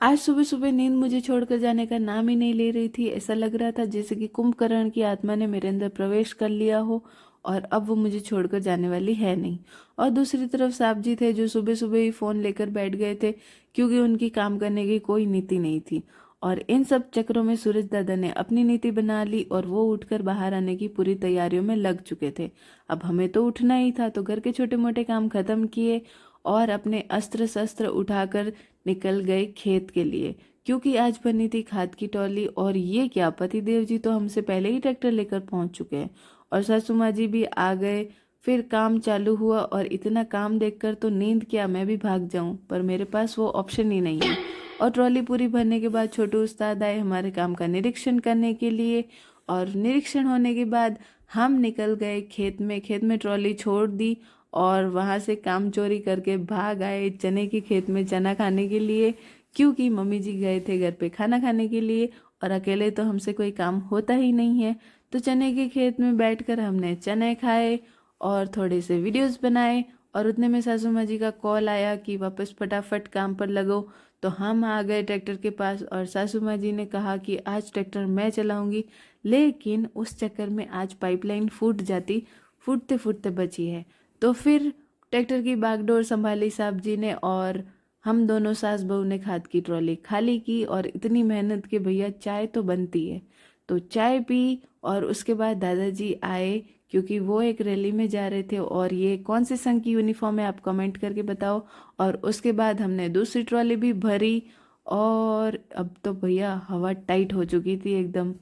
आज सुबह सुबह नींद मुझे छोड़कर जाने का नाम ही नहीं ले रही थी। ऐसा लग रहा था जैसे कि कुंभकर्ण की आत्मा ने मेरे अंदर प्रवेश कर लिया हो और अब वो मुझे छोड़कर जाने वाली है नहीं। और दूसरी तरफ साहब जी थे जो सुबह सुबह ही फ़ोन लेकर बैठ गए थे, क्योंकि उनकी काम करने की कोई नीति नहीं थी। और इन सब चक्करों में सूरज दादा ने अपनी नीति बना ली और वो उठकर बाहर आने की पूरी तैयारियों में लग चुके थे। अब हमें तो उठना ही था, तो घर के छोटे मोटे काम खत्म किए और अपने अस्त्र शस्त्र उठाकर निकल गए खेत के लिए, क्योंकि आज बनी थी खाद की टोली। और ये क्या, पतिदेव जी तो हमसे पहले ही ट्रैक्टर लेकर पहुंच चुके हैं और सासू माँ जी भी आ गए। फिर काम चालू हुआ और इतना काम देखकर तो नींद क्या, मैं भी भाग जाऊं, पर मेरे पास वो ऑप्शन ही नहीं है। और ट्रॉली पूरी भरने के बाद छोटू उस्ताद आए हमारे काम का निरीक्षण करने के लिए। और निरीक्षण होने के बाद हम निकल गए खेत में। खेत में ट्रॉली छोड़ दी और वहाँ से काम चोरी करके भाग आए चने के खेत में चना खाने के लिए, क्योंकि मम्मी जी गए थे घर पे खाना खाने के लिए और अकेले तो हमसे कोई काम होता ही नहीं है। तो चने के खेत में बैठकर हमने चने खाए और थोड़े से वीडियोस बनाए। और उतने में सासू माँ जी का कॉल आया कि वापस फटाफट काम पर लगो। तो हम आ गए ट्रैक्टर के पास और सासू माँ जी ने कहा कि आज ट्रैक्टर मैं चलाऊंगी, लेकिन उस चक्कर में आज पाइपलाइन फूट जाती, फूटते फूटते बची है। तो फिर ट्रैक्टर की बागडोर संभाली साहब जी ने और हम दोनों सास बहू ने खाद की ट्रॉली खाली की। और इतनी मेहनत के भैया चाय तो बनती है, तो चाय पी। और उसके बाद दादाजी आए, क्योंकि वो एक रैली में जा रहे थे। और ये कौन से संघ की यूनिफॉर्म है आप कमेंट करके बताओ। और उसके बाद हमने दूसरी ट्रॉली भी भरी और अब तो भैया हवा टाइट हो चुकी थी एकदम।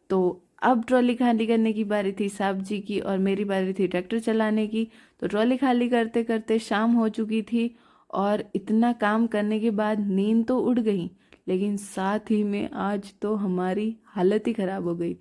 तो अब ट्रॉली खाली करने की बारी थी साहब जी की और मेरी बारी थी ट्रैक्टर चलाने की। तो ट्रॉली खाली करते करते शाम हो चुकी थी और इतना काम करने के बाद नींद तो उड़ गई, लेकिन साथ ही में आज तो हमारी हालत ही खराब हो गई थी।